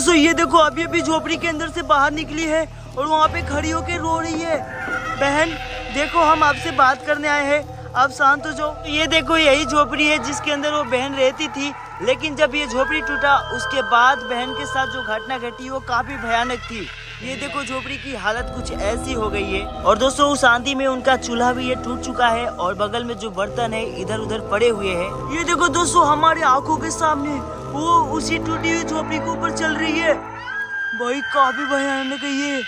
दोस्तों ये देखो अभी झोपड़ी के अंदर से बाहर निकली है और वहाँ पे खड़ी होके रो रही है। बहन देखो हम आपसे बात करने आए हैं, आप शांत हो जाओ। ये देखो यही झोपड़ी है जिसके अंदर वो बहन रहती थी, लेकिन जब ये झोपड़ी टूटा उसके बाद बहन के साथ जो घटना घटी वो काफी भयानक थी। ये देखो झोपड़ी की हालत कुछ ऐसी हो गई है। और दोस्तों उस आंधी में उनका चूल्हा भी ये टूट चुका है और बगल में जो बर्तन है इधर उधर पड़े हुए हैं। ये देखो दोस्तों हमारे आंखों के सामने वो उसी टूटी हुई झोपड़ी के ऊपर चल रही है। भाई काफी भयानक है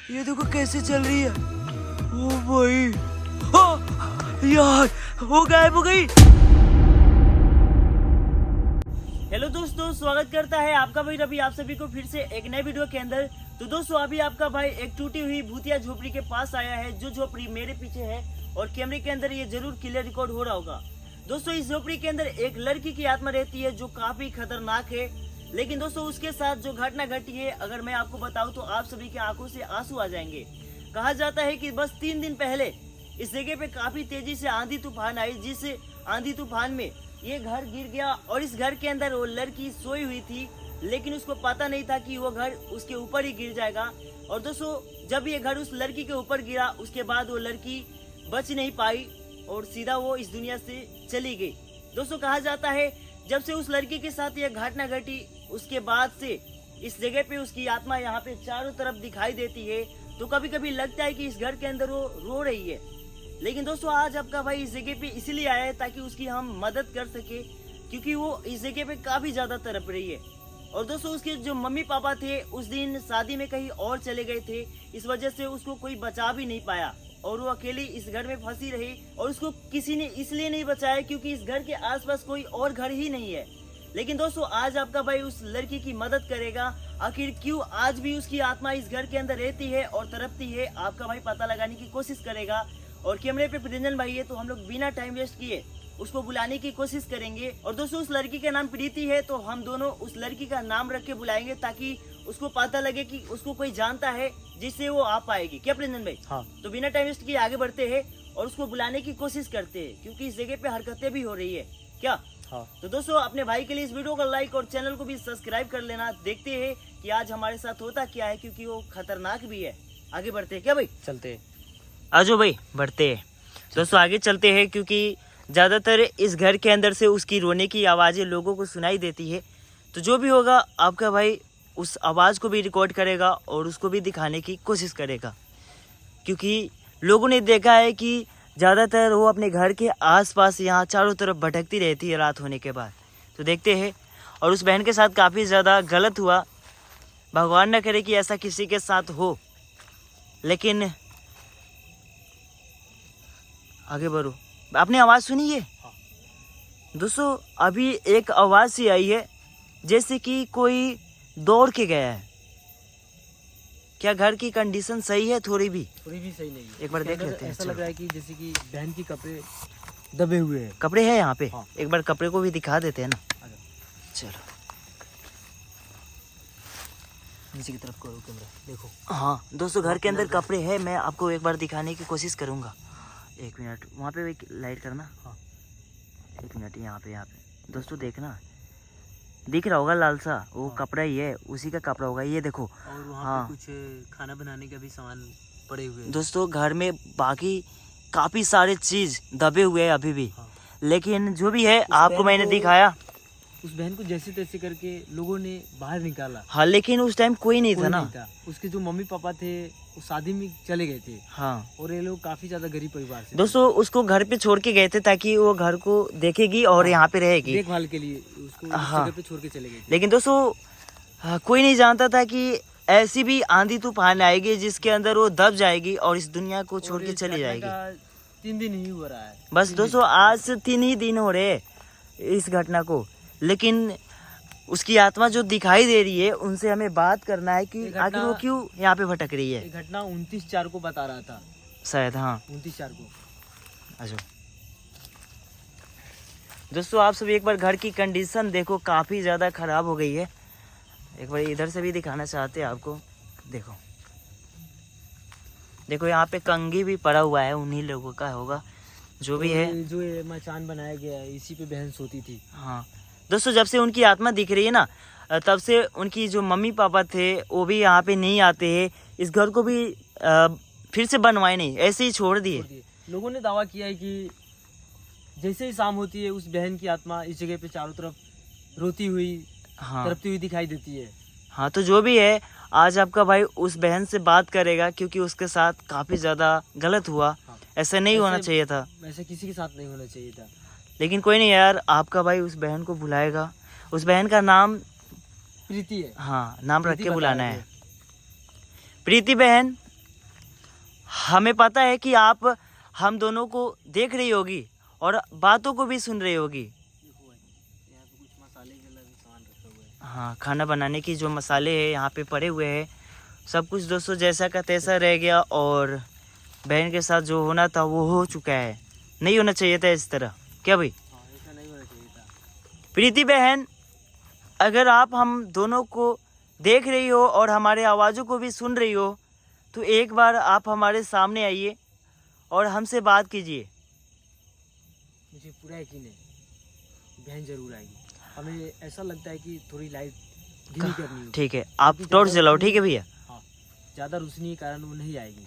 ये देखो कैसे चल रही है। ओ भाई यार वो गायब हो गई। हेलो दोस्तों, स्वागत करता है आपका भाई रवि आप सभी को फिर से एक नए वीडियो के अंदर। तो दोस्तों अभी आपका भाई एक टूटी हुई भूतिया झोपड़ी के पास आया है, जो झोपड़ी मेरे पीछे है और कैमरे के अंदर ये जरूर क्लियर रिकॉर्ड हो रहा होगा। दोस्तों इस झोपड़ी के अंदर एक लड़की की आत्मा रहती है जो काफी खतरनाक है। लेकिन दोस्तों उसके साथ जो घटना घटी है अगर मैं आपको बताऊं तो आप सभी की आंखों से आंसू आ जाएंगे। कहा जाता है कि बस 3 दिन पहले इस जगह पे काफी तेजी से आंधी तूफान आई, जिस आंधी तूफान में ये घर गिर गया और इस घर के अंदर वो लड़की सोई हुई थी, लेकिन उसको पता नहीं था कि वो घर उसके ऊपर ही गिर जाएगा। और दोस्तों जब ये घर उस लड़की के ऊपर गिरा उसके बाद वो लड़की बच नहीं पाई और सीधा वो इस दुनिया से चली गई। दोस्तों कहा जाता है जब से उस लड़की के साथ यह घटना घटी उसके बाद से इस जगह पे उसकी आत्मा यहाँ पे चारों तरफ दिखाई देती है। तो कभी कभी लगता है कि इस घर के अंदर वो रो रही है। लेकिन दोस्तों आज आपका भाई इस जगह पे इसलिए आया है ताकि उसकी हम मदद कर सके, क्योंकि वो इस जगह पे काफी ज्यादा तड़प रही है। और दोस्तों उसके जो मम्मी पापा थे उस दिन शादी में कहीं और चले गए थे, इस वजह से उसको कोई बचा भी नहीं पाया और वो अकेली इस घर में फंसी रही। और उसको किसी ने इसलिए नहीं बचाया क्योंकि इस घर के आसपास कोई और घर ही नहीं है। लेकिन दोस्तों आज आपका भाई उस लड़की की मदद करेगा। आखिर क्यों आज भी उसकी आत्मा इस घर के अंदर रहती है और तड़पती है, आपका भाई पता लगाने की कोशिश करेगा। और कैमरे पे प्रिंजन भाई है तो हम लोग बिना टाइम वेस्ट किए उसको बुलाने की कोशिश करेंगे। और दोस्तों उस लड़की का नाम प्रीति है, तो हम दोनों उस लड़की का नाम रख के बुलाएंगे ताकि उसको पता लगे कि उसको कोई जानता है जिससे वो आ पाएगी। क्या प्रिंजन भाई? हाँ। तो बिना टाइम वेस्ट किए आगे बढ़ते हैं और उसको बुलाने की कोशिश करते हैं, क्योंकि इस जगह पे हरकतें भी हो रही है। क्या? हाँ। तो दोस्तों अपने भाई के लिए इस वीडियो को लाइक और चैनल को भी सब्सक्राइब कर लेना। देखते हैं कि आज हमारे साथ होता क्या है, क्योंकि वो खतरनाक भी है। आगे बढ़ते हैं क्या भाई? चलते हैं, आजो भाई बढ़ते हैं। दोस्तों आगे चलते हैं क्योंकि ज़्यादातर इस घर के अंदर से उसकी रोने की आवाज़ें लोगों को सुनाई देती है। तो जो भी होगा आपका भाई उस आवाज़ को भी रिकॉर्ड करेगा और उसको भी दिखाने की कोशिश करेगा, क्योंकि लोगों ने देखा है कि ज़्यादातर वो अपने घर के आसपास यहाँ चारों तरफ भटकती रहती है रात होने के बाद। तो देखते हैं। और उस बहन के साथ काफ़ी ज़्यादा गलत हुआ, भगवान न करे कि ऐसा किसी के साथ हो। लेकिन आगे बढ़ो। आपने आवाज़ सुनी है? हाँ। दोस्तों अभी एक आवाज़ सी आई है जैसे कि कोई दौड़ के गया है। क्या घर की कंडीशन सही है? थोड़ी भी सही नहीं है। एक बार देख लेते हैं। ऐसा लग रहा है कि जैसे कि बहन के कपड़े दबे हुए हैं। कपड़े हैं यहाँ पे? हाँ। एक बार कपड़े को भी दिखा देते हैं ना। चलो नीचे की तरफ करो कैमरा, देखो। हाँ दोस्तों घर के अंदर कपड़े हैं, मैं आपको एक बार दिखाने की कोशिश करूँगा। 1 मिनट वहाँ पे एक लाइट करना। हाँ 1 मिनट यहाँ पे दोस्तों देखना, दिख रहा होगा लाल सा वो। हाँ। कपड़ा ही है, उसी का कपड़ा होगा। ये देखो। और वहाँ हाँ। पे कुछ खाना बनाने का भी सामान पड़े हुए हैं। दोस्तों घर में बाकी काफ़ी सारे चीज़ दबे हुए हैं अभी भी। हाँ। लेकिन जो भी है आपको मैंने दिखाया। उस बहन को जैसे तैसे करके लोगों ने बाहर निकाला। हाँ लेकिन उस टाइम कोई नहीं था ना। उसके जो मम्मी पापा थे वो शादी में चले गए थे। हाँ। और ये लोग काफी ज्यादा गरीब परिवार से। दोस्तों उसको घर पे छोड़ के गए थे ताकि वो घर को देखेगी और यहाँ पे रहेगी देखभाल के लिए, उसको हाँ। जगह पे छोड़ के चले गए थे। लेकिन दोस्तों कोई नहीं जानता था कि ऐसी भी आंधी तूफान आएगी जिसके अंदर वो दब जाएगी और इस दुनिया को छोड़ के चली जाएगी। 3 दिन ही हो रहा है बस दोस्तों, आज से 3 ही दिन हो रहे इस घटना को। लेकिन उसकी आत्मा जो दिखाई दे रही है उनसे हमें बात करना है कि आखिर वो क्यों यहाँ पे भटक रही है। ये घटना 29/4 को बता रहा था शायद। हाँ 29/4 को। अच्छा दोस्तों आप सब एक बार घर की कंडीशन देखो, काफ़ी ज़्यादा ख़राब हो गई है। एक बार इधर से भी दिखाना चाहते हैं आपको। देखो देखो यहाँ पे कंघी भी पड़ा हुआ है, उन्हीं लोगों का होगा जो भी है। जो ये मचान बनाया गया है इसी पे बहन सोती थी। हाँ दोस्तों जब से उनकी आत्मा दिख रही है ना, तब से उनकी जो मम्मी पापा थे वो भी यहाँ पे नहीं आते हैं, इस घर को भी फिर से बनवाए नहीं, ऐसे ही छोड़ दिए। लोगों ने दावा किया है कि जैसे ही शाम होती है उस बहन की आत्मा इस जगह पे चारों तरफ रोती हुई हाँ तड़पती हुई दिखाई देती है। हाँ, तो जो भी है आज आपका भाई उस बहन से बात करेगा, क्योंकि उसके साथ काफ़ी ज़्यादा गलत हुआ। हाँ। ऐसा नहीं होना चाहिए था, वैसे किसी के साथ नहीं होना चाहिए था। लेकिन कोई नहीं यार, आपका भाई उस बहन को बुलाएगा। उस बहन का नाम प्रीति है। हाँ, नाम रख प्रीति के बता बुलाना रहे है। थे। प्रीति बहन, हमें पता है कि आप हम दोनों को देख रही होगी और बातों को भी सुन रही होगी। यहाँ पे कुछ मसाले के अलग सामान रखे हुए हैं। हाँ, खाना बनाने की जो मसाले हैं यहाँ पे पड़े हुए हैं, सब कुछ दोस्तों जैसा का तैसा रह गया, और बहन के साथ जो होना था वो हो चुका है। नहीं होना चाहिए था इस तरह, क्या भाई? हाँ, ऐसा नहीं होना चाहिए था। प्रीति बहन, अगर आप हम दोनों को देख रही हो और हमारे आवाज़ों को भी सुन रही हो, तो एक बार आप हमारे सामने आइए और हमसे बात कीजिए। मुझे पूरा यकीन है बहन जरूर आएगी। हमें ऐसा लगता है कि थोड़ी लाइट धीमी करनी होगी। ठीक है, आप टॉर्च जलाओ, ठीक है भैया? हाँ, ज़्यादा रोशनी के कारण वो नहीं आएगी।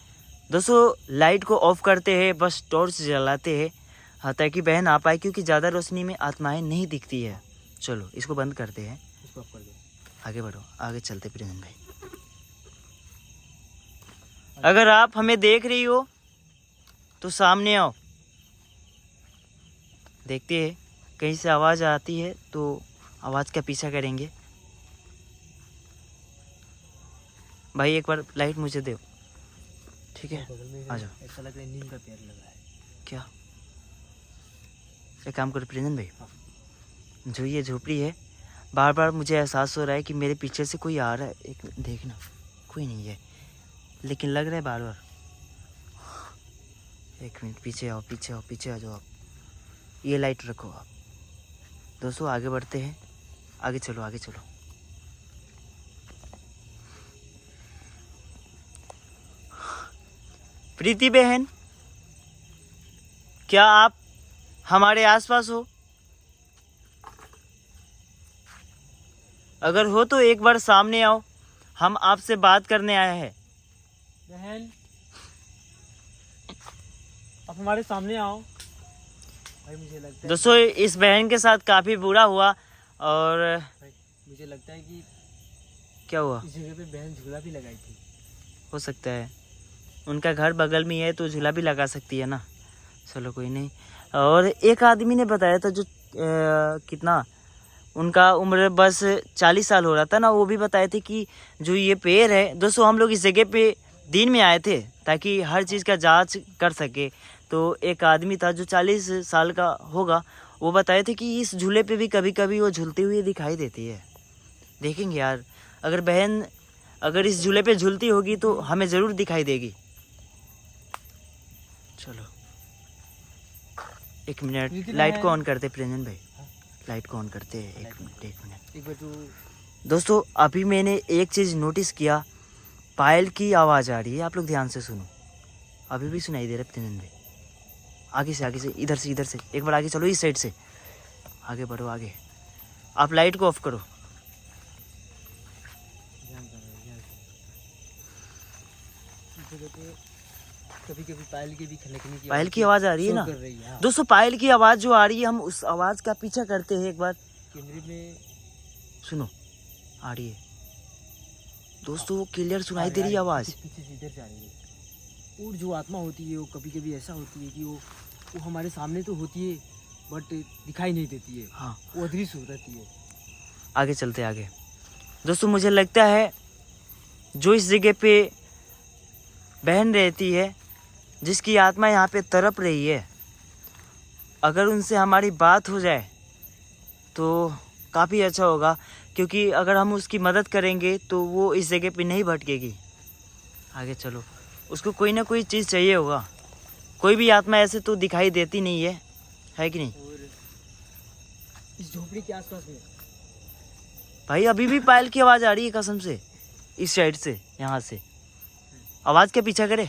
दोस्तों लाइट को ऑफ करते हैं, बस टॉर्च जलाते हैं, हाँ, ताकि बहन आ पाए, क्योंकि ज़्यादा रोशनी में आत्माएं नहीं दिखती है। चलो इसको बंद करते हैं, इसको ऑफ कर दो। आगे बढ़ो, आगे चलते प्रेम भाई। अगर आप हमें देख रही हो तो सामने आओ, देखते हैं कहीं से आवाज़ आती है तो आवाज़ का पीछा करेंगे। भाई एक बार लाइट मुझे दो, ठीक है? बगल में आ जाओ। ऐसा लग रहा है नीम का पेड़ लगा है। क्या एक काम करो प्रेजन भाई, हाँ। जो ये झोपड़ी है, बार बार मुझे एहसास हो रहा है कि मेरे पीछे से कोई आ रहा है। एक देखना, कोई नहीं है, लेकिन लग रहा है बार बार। एक मिनट, पीछे आओ, पीछे आओ, पीछे आ जाओ आप। ये लाइट रखो आप। दोस्तों आगे बढ़ते हैं, आगे चलो, आगे चलो। प्रीति बहन, क्या आप हमारे आसपास हो? अगर हो तो एक बार सामने आओ, हम आपसे बात करने आए हैं। बहन, आप हमारे सामने आओ। भाई मुझे लगता है दोस्तों इस बहन के साथ काफ़ी बुरा हुआ, और भाई, मुझे लगता है कि क्या हुआ? इस जगह पे बहन झूला भी लगाई थी। हो सकता है, उनका घर बगल में है तो झूला भी लगा सकती है ना। चलो कोई नहीं। और एक आदमी ने बताया था, जो कितना उनका उम्र बस 40 साल हो रहा था ना, वो भी बताए थे कि जो ये पेड़ है, दोस्तों हम लोग इस जगह पे दिन में आए थे ताकि हर चीज़ का जांच कर सके। तो एक आदमी था जो 40 साल का होगा, वो बताए थे कि इस झूले पे भी कभी कभी वो झूलती हुई दिखाई देती है। देखेंगे यार, अगर बहन अगर इस झूले पे झूलती होगी तो हमें ज़रूर दिखाई देगी। चलो एक मिनट, लाइट को ऑन करते प्रेजन भाई, लाइट को ऑन करते हैं। एक मिनट, एक मिनट। एक बार जो दोस्तों अभी मैंने एक चीज़ नोटिस किया, पायल की आवाज़ आ रही है, आप लोग ध्यान से सुनो। अभी भी सुनाई दे रहा है प्रेजन भाई। आगे से, इधर से, इधर से, एक बार आगे चलो, इस साइड से आगे बढ़ो, आगे। आप लाइट को ऑफ करो। ध्यान कर रहे हैं, ध्यान से। इस जगह पे कभी कभी पायल के भी खनकने की पायल की आवाज़ आ रही है शो ना कर रही है। हाँ। दोस्तों, पायल की आवाज़ जो आ रही है, हम उस आवाज़ का पीछा करते हैं। एक बार कैमरे में सुनो, आ रही है दोस्तों, वो क्लियर सुनाई दे रही है आवाज़। पीछे से इधर जा रही है। और जो आत्मा होती है वो कभी कभी ऐसा होती है कि वो हमारे सामने तो होती है बट दिखाई नहीं देती है। हाँ, वो अदृश्य हो रहती है। आगे चलते आगे। दोस्तों मुझे लगता है जो इस जगह पे बहन रहती है, जिसकी आत्मा यहाँ पे तड़प रही है, अगर उनसे हमारी बात हो जाए तो काफ़ी अच्छा होगा, क्योंकि अगर हम उसकी मदद करेंगे तो वो इस जगह पे नहीं भटकेगी। आगे चलो, उसको कोई ना कोई चीज़ चाहिए होगा। कोई भी आत्मा ऐसे तो दिखाई देती नहीं है कि नहीं? और इस झोपड़ी के आसपास में भाई अभी भी पायल की आवाज़ आ रही है कसम से, इस साइड से, यहाँ से। आवाज़ के पीछा करे,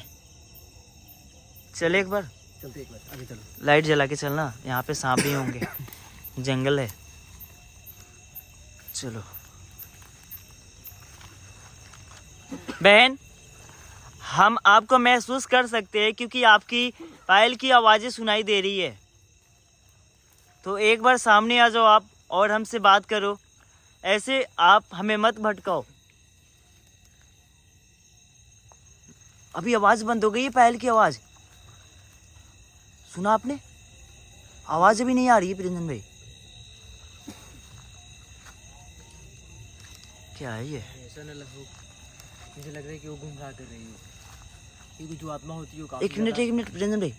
चले एक बार, चलते, एक बार आगे चलो। लाइट जला के चलना, यहाँ पे सांप भी होंगे, जंगल है। चलो बहन, हम आपको महसूस कर सकते हैं क्योंकि आपकी पायल की आवाज़ें सुनाई दे रही है। तो एक बार सामने आ जाओ आप और हमसे बात करो। ऐसे आप हमें मत भटकाओ। अभी आवाज़ बंद हो गई है, पायल की आवाज़। सुना आपने? आवाज़ अभी नहीं आ रही है प्रिंजन भाई। क्या है ये? ऐसा न लगो, मुझे लग रहा है कि वो गुमराह कर रही है, क्योंकि जो आत्मा होती है वो काफी एक मिनट प्रिंजन भाई,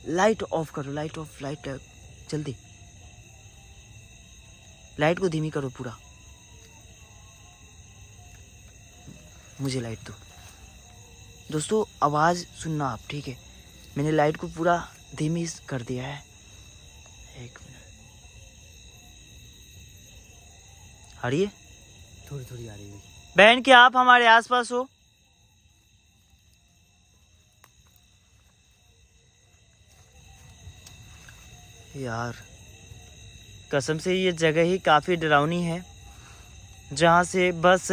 लाइट ऑफ करो, लाइट ऑफ, लाइट जल्दी, लाइट को धीमी करो पूरा। मुझे लाइट दो। दोस्तों आवाज़ सुनना आप, ठीक है? मैंने लाइट को पूरा धीमी कर दिया है। एक मिनट, आ रही है? थोड़ी थोड़ी आ रही है। बहन, क्या आप हमारे आसपास हो? यार कसम से ये जगह ही काफ़ी डरावनी है, जहाँ से बस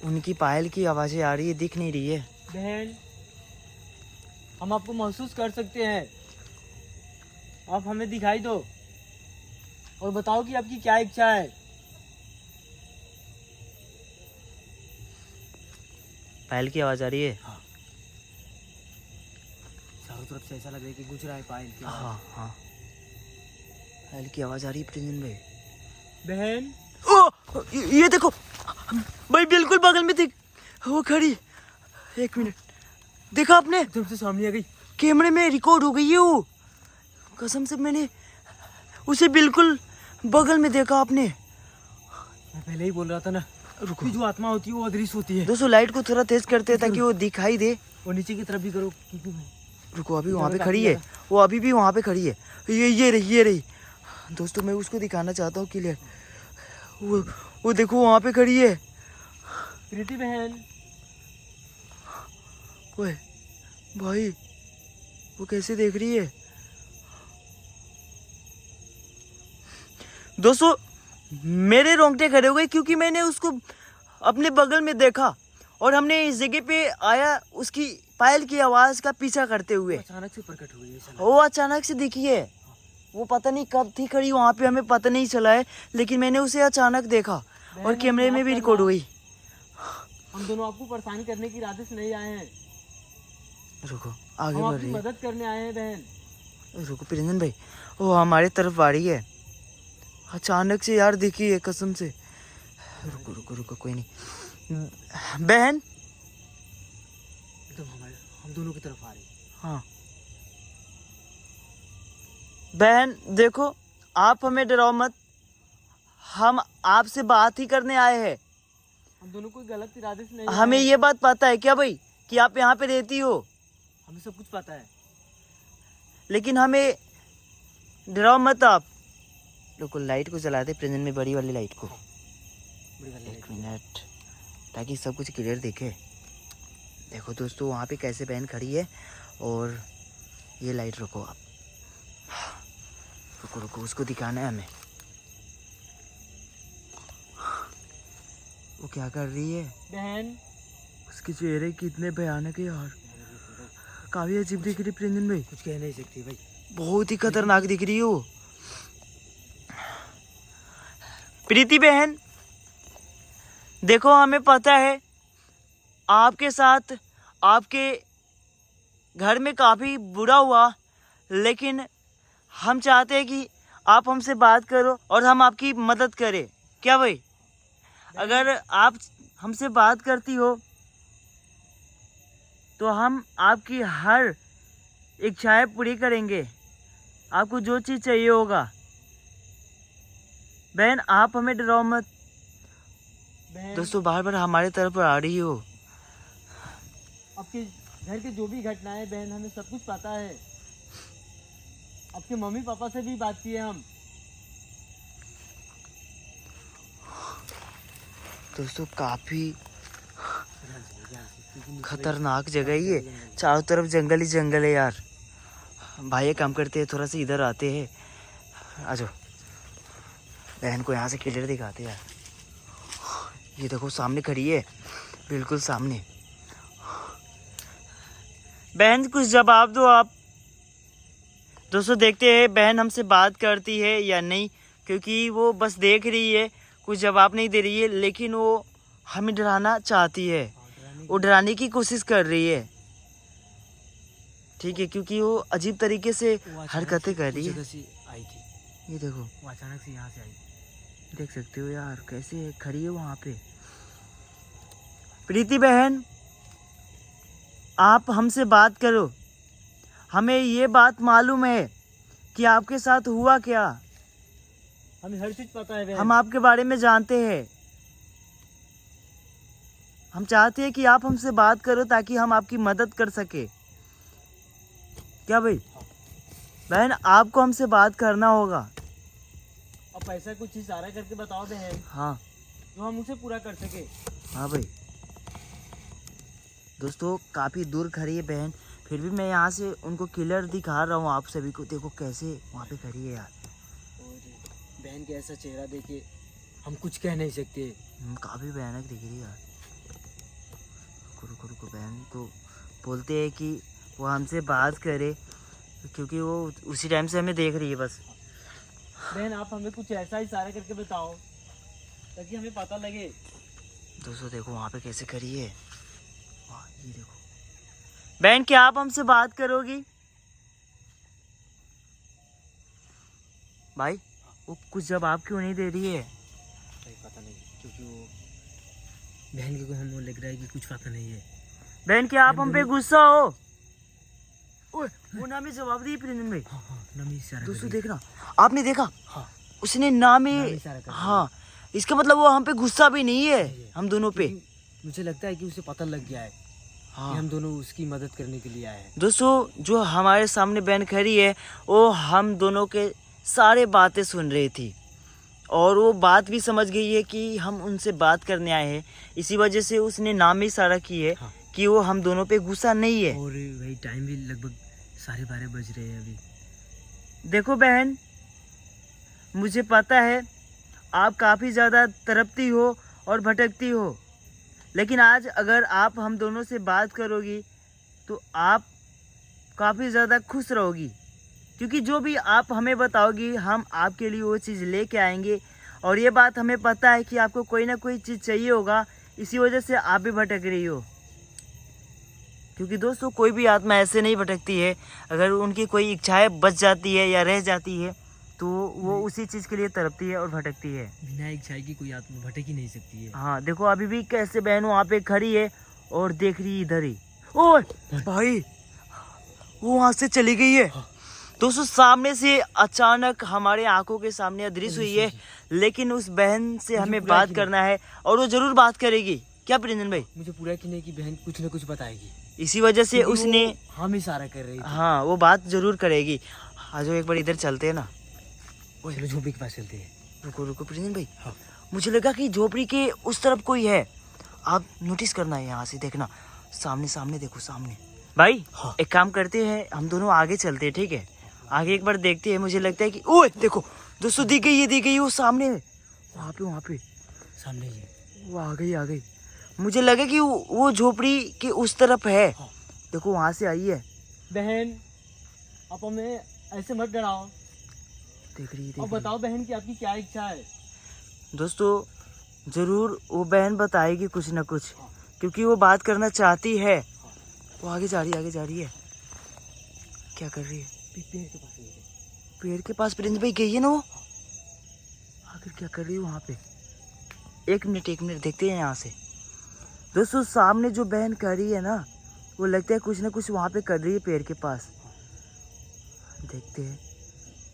उनकी पायल की आवाज़ें आ रही है, दिख नहीं रही है। बहन, हम आपको महसूस कर सकते हैं, आप हमें दिखाई दो और बताओ कि आपकी क्या इच्छा है। पायल की आवाज़ आ रही है? हाँ, चारों तरफ से ऐसा लग रहा है कि गुजर रहा है पायल की आवाज़। हाँ हाँ, पायल की आवाज़ आ रही है प्रिंजन भाई। बहन, ओ, ये देखो भाई, बिल्कुल बगल में थी वो खड़ी। एक मिनट, देखा आपने? एकदम से सामने आ गई। कैमरे में रिकॉर्ड हो गई है वो। कसम से मैंने उसे बिल्कुल बगल में देखा। आपने? मैं पहले ही बोल रहा था ना, रुको, जो आत्मा होती है वो अदृश्य होती है। दोस्तों लाइट को थोड़ा तेज करते हैं ताकि वो दिखाई दे। और नीचे की तरफ भी करो। रुको, अभी वहाँ पे खड़ी है वो, अभी भी वहाँ पे खड़ी है। ये रही। दोस्तों मैं उसको दिखाना चाहता हूँ क्लियर। वो देखो वहाँ पे खड़ी है। प्रीति बहन, ओए भाई, वो कैसे देख रही है? दोस्तों मेरे रोंगटे खड़े हो गए क्योंकि मैंने उसको अपने बगल में देखा और हमने इस जगह पे आया उसकी पायल की आवाज का पीछा करते हुए। अचानक से प्रकट हुई है। वो अचानक से दिखी है। वो पता नहीं कब थी खड़ी वहाँ पे, हमें पता नहीं चला है, लेकिन मैंने उसे अचानक देखा और कैमरे में भी रिकॉर्ड हुई। हम दोनों आपको परेशान करने की इरादे से नहीं आए हैं, रुको, आगे हम बढ़ आपकी रही है। मदद करने आए हैं बहन। रुको प्रिंजन भाई, वो हमारे तरफ आ रही है अचानक से यार, दिखी है कसम से। रुको रुको रुको, कोई नहीं। बहन, एकदम हम दोनों की तरफ आ रही है। हाँ बहन देखो, आप हमें डराओ मत, हम आपसे बात ही करने आए हैं। हम दोनों कोई गलत इरादे से नहीं हमें आए हैं। ये बात पता है क्या भाई कि आप यहाँ पे रहती हो, हमें सब कुछ पता है। लेकिन हमें डराओ मत आप। रुको, लाइट को जला दे प्रेजेंट में, बड़ी वाली लाइट को। बड़ी वाली एक मिनट, ताकि सब कुछ क्लियर दिखे। देखो दोस्तों वहाँ पे कैसे बहन खड़ी है, और ये लाइट रुको आप, रुको रुको, उसको दिखाना है हमें। वो क्या कर रही है बहन, उसके चेहरे कितने भयानक है यार, काफी अजीब दिख रही है प्रिंजन भाई, कुछ कह नहीं सकती भाई, बहुत ही खतरनाक दिख रही है वो। प्रीति बहन देखो, हमें पता है आपके साथ आपके घर में काफ़ी बुरा हुआ, लेकिन हम चाहते हैं कि आप हमसे बात करो और हम आपकी मदद करें। क्या भाई? अगर आप हमसे बात करती हो तो हम आपकी हर इच्छाएं पूरी करेंगे, आपको जो चीज़ चाहिए होगा। बहन आप हमें डराओ मत। बहन, दोस्तों बार बार हमारे तरफ आ रही हो। आपके घर के जो भी घटनाएं बहन, हमें सब कुछ पता है। आपके मम्मी पापा से भी बात की है हम। दोस्तों काफ़ी खतरनाक जगह है ये, चारों तरफ जंगल ही जंगल है यार। भाई एक काम करते हैं, थोड़ा सा इधर आते हैं, आ जाओ, बहन को यहाँ से क्लियर दिखाते हैं यार। ये देखो सामने खड़ी है, बिल्कुल सामने। बहन कुछ जवाब दो आप। दोस्तों देखते हैं बहन हमसे बात करती है या नहीं, क्योंकि वो बस देख रही है, कुछ जवाब नहीं दे रही है, लेकिन वो हमें डराना चाहती है, वो डराने की कोशिश कर रही है। ठीक है, क्योंकि वो अजीब तरीके से हरकतें कर रही है। आई थी, ये देखो वो अचानक से यहाँ से आई। देख सकते हो यार कैसे खड़ी है वहाँ पे। प्रीति बहन आप हमसे बात करो, हमें ये बात मालूम है कि आपके साथ हुआ क्या। हमें हर चीज पता है बहन। हम आपके बारे में जानते हैं। हम चाहते हैं कि आप हमसे बात करो ताकि हम आपकी मदद कर सके। क्या भाई? बहन आपको हमसे बात करना होगा। अब पैसा कुछ इशारा करके बताओ बहन, हाँ जो हम उसे पूरा कर सके। हाँ भाई। दोस्तों काफ़ी दूर खड़ी है बहन, फिर भी मैं यहाँ से उनको क्लियर दिखा रहा हूँ आप सभी को। देखो कैसे वहाँ पे खड़ी है यार। और बहन का ऐसा चेहरा देखे हम कुछ कह नहीं सकते। काफ़ी भयानक दिख रही है यार। रुको रुको, बहन को बोलते हैं कि वो हमसे बात करे, क्योंकि वो उसी टाइम से हमें देख रही है बस। बहन आप हमें कुछ ऐसा इशारा करके बताओ ताकि हमें पता लगे। दोस्तों देखो वहाँ पे कैसे खड़ी है। वाह ये देखो। बहन क्या आप हमसे बात करोगी? भाई वो कुछ जवाब क्यों नहीं दे रही है? भाई पता नहीं, क्योंकि वो बहन को हम लग रहा है कि कुछ पता नहीं है। बहन क्या आप हम पे गुस्सा हो? ओए वो ना में जवाब दी प्रिंजन भाई। हाँ, नमी इशारा दोस्तों कर रही देखना, आपने देखा? हाँ, उसने ना में नमी इशारा कर रही है। हाँ, इसका मतलब वो हम पे गुस्सा भी नहीं है, हम दोनों पे। क्योंकि मुझे लगता है कि उसे पता लग गया है कि हम दोनों उसकी मदद करने के लिए आए हैं। दोस्तों जो हमारे सामने बहन खड़ी है वो हम दोनों के सारे बातें सुन रही थी, और वो बात भी समझ गई है कि हम उनसे बात करने आए हैं। इसी वजह से उसने नाम ही इशारा की है हाँ। कि वो हम दोनों पे गुस्सा नहीं है। और वही टाइम भी लगभग 12:30 बज रहे हैं अभी। देखो बहन, मुझे पता है आप काफ़ी ज़्यादा तड़पती हो और भटकती हो, लेकिन आज अगर आप हम दोनों से बात करोगी तो आप काफ़ी ज़्यादा खुश रहोगी, क्योंकि जो भी आप हमें बताओगी हम आपके लिए वो चीज़ लेके आएंगे। और ये बात हमें पता है कि आपको कोई ना कोई चीज़ चाहिए होगा, इसी वजह से आप भी भटक रही हो। क्योंकि दोस्तों कोई भी आत्मा ऐसे नहीं भटकती है, अगर उनकी कोई इच्छाएं बच जाती है या रह जाती है तो वो उसी चीज़ के लिए तड़पती है और भटकती है। बिना इच्छा की कोई आत्मा भटक ही नहीं सकती है। हाँ देखो अभी भी कैसे बहन वहाँ पे खड़ी है और देख रही है इधर ही। ओए भाई वो वहाँ से चली गई है। दोस्तों सामने से अचानक हमारे आंखों के सामने अदृश्य हुई है, लेकिन उस बहन से हमें बात करना है और वो जरूर बात करेगी। क्या प्रिंजन भाई? मुझे पूरा यकीन है कि बहन कुछ न कुछ बताएगी। इसी वजह से उसने हम इशारा कर रही थी। हाँ वो बात जरूर करेगी। आज एक बार इधर चलते हैं ना। चलो झोपड़ी के पास चलते हैं। रुको रुको प्रिंजन भाई, हाँ। मुझे लगा कि झोपड़ी के उस तरफ कोई है। आप नोटिस करना है, यहाँ से देखना, सामने सामने देखो सामने। भाई हाँ। एक काम करते हैं, हम दोनों आगे चलते हैं, ठीक है? आगे एक बार देखते हैं। मुझे लगता है कि ओए देखो दोस्तों, दिख गई वो सामने, वहाँ पे सामने ही है। वो आ गई। मुझे लगा कि वो झोपड़ी के उस तरफ है। हाँ। देखो वहाँ से आई है। बहन आप हमें ऐसे मत डराओ। देख रही अब बताओ बहन की आपकी क्या इच्छा है? दोस्तों जरूर वो बहन बताएगी कुछ ना कुछ, क्योंकि वो बात करना चाहती है। वो आगे जा रही है। क्या कर रही है? पेड़ के पास गई है। पेड़ के पास प्रिंस भाई गई है ना वो। आखिर क्या कर रही है वहाँ पे? एक मिनट देखते हैं यहाँ से। दोस्तों सामने जो बहन कर रही है ना, वो लगता है कुछ ना कुछ वहाँ पे कर रही है पेड़ के पास। देखते हैं।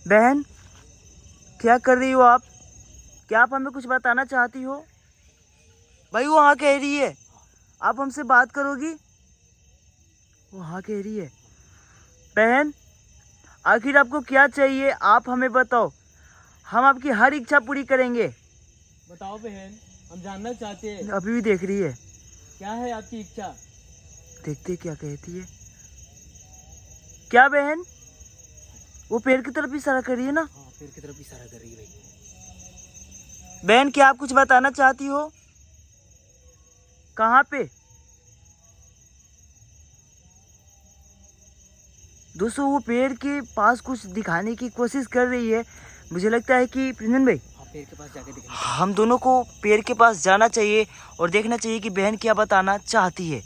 बहन क्या कर रही हो आप? क्या आप हमें कुछ बताना चाहती हो? भाई वो हाँ कह रही है। आप हमसे बात करोगी? वो हाँ कह रही है। बहन आखिर आपको क्या चाहिए, आप हमें बताओ, हम आपकी हर इच्छा पूरी करेंगे। बताओ बहन, हम जानना चाहते हैं। अभी भी देख रही है। क्या है आपकी इच्छा? देखते क्या कहती है। क्या बहन? वो पेड़ की तरफ इशारा कर रही है ना। हाँ, पेड़ की तरफ इशारा कर रही है भाई। बहन क्या आप कुछ बताना चाहती हो? कहाँ पे? दोस्तों वो पेड़ के पास कुछ दिखाने की कोशिश कर रही है। मुझे लगता है कि प्रिंजन भाई पेड़ के पास जाके दिखा। हम दोनों को पेड़ के पास जाना चाहिए और देखना चाहिए कि बहन क्या बताना चाहती है।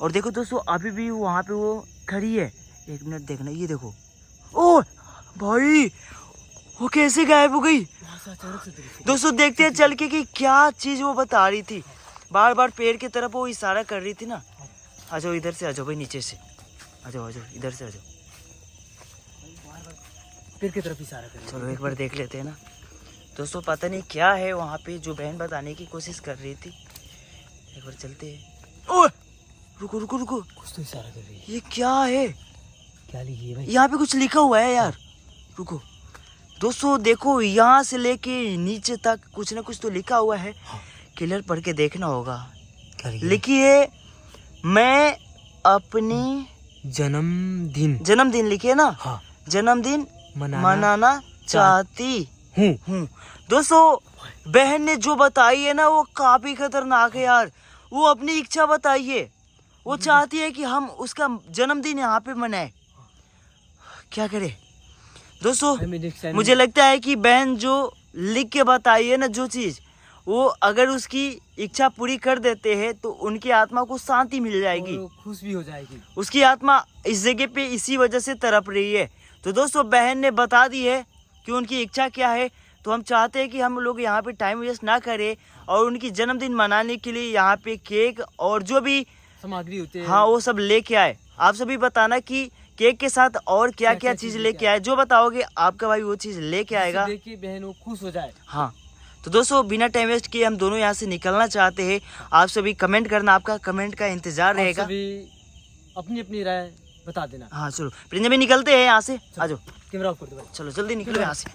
और देखो दोस्तों अभी भी वहाँ पे वो खड़ी है। एक मिनट देखना, ये देखो। ओ भाई वो कैसे गायब हो गई? दोस्तों देखते हैं चल के कि क्या चीज वो बता रही थी। बार बार पेड़ की तरफ वो इशारा कर रही थी ना। आ जाओ इधर से, आ जाओ भाई, नीचे से आ जाओ, आ जाओ इधर से आ जाओ। पेड़ की तरफ इशारा कर। चलो एक बार देख लेते हैं ना। दोस्तों पता नहीं क्या है वहाँ पे जो बहन बताने की कोशिश कर रही थी। एक बार चलते हैं। ओए रुको रुको रुको, कुछ तो इशारा कर रही है। ये क्या है? क्या लिखी है भाई? यहाँ पे कुछ लिखा हुआ है यार। रुको दोस्तों देखो, यहाँ से लेके नीचे तक कुछ ना कुछ तो लिखा हुआ है। क्लियर पढ़ के देखना होगा। क्या लिखी है, मैं अपनी जन्मदिन लिखी है ना। हाँ जन्मदिन मनाना मनाना चाहती हूँ। हूँ। दोस्तों बहन ने जो बताई है ना वो काफी खतरनाक है यार। वो अपनी इच्छा बताई है। वो चाहती है कि हम उसका जन्मदिन यहाँ पे मनाए। क्या करे दोस्तों? मुझे लगता है कि बहन जो लिख के बताई है ना जो चीज, वो अगर उसकी इच्छा पूरी कर देते हैं तो उनकी आत्मा को शांति मिल जाएगी, खुश भी हो जाएगी। उसकी आत्मा इस जगह पे इसी वजह से तड़प रही है। तो दोस्तों बहन ने बता दी है कि उनकी इच्छा क्या है। तो हम चाहते हैं कि हम लोग यहाँ पे टाइम वेस्ट ना करें और उनकी जन्मदिन मनाने के लिए यहाँ पे केक और जो भी सामग्री होती है, हाँ वो सब लेके आए। आप सभी बताना कि केक के साथ और क्या क्या चीज लेके आए। जो बताओगे आपका भाई वो चीज लेके आएगा। देखिए बहन वो खुश हो जाए। हाँ तो दोस्तों बिना टाइम वेस्ट किए हम दोनों यहाँ से निकलना चाहते हैं। आप सभी कमेंट करना, आपका कमेंट का इंतजार रहेगा। अपनी अपनी राय बता देना। हाँ चलो प्रिंजन भी निकलते हैं यहाँ से। आ जाओ, कैमरा ऑफ कर दो भाई। चलो जल्दी निकलो यहाँ से।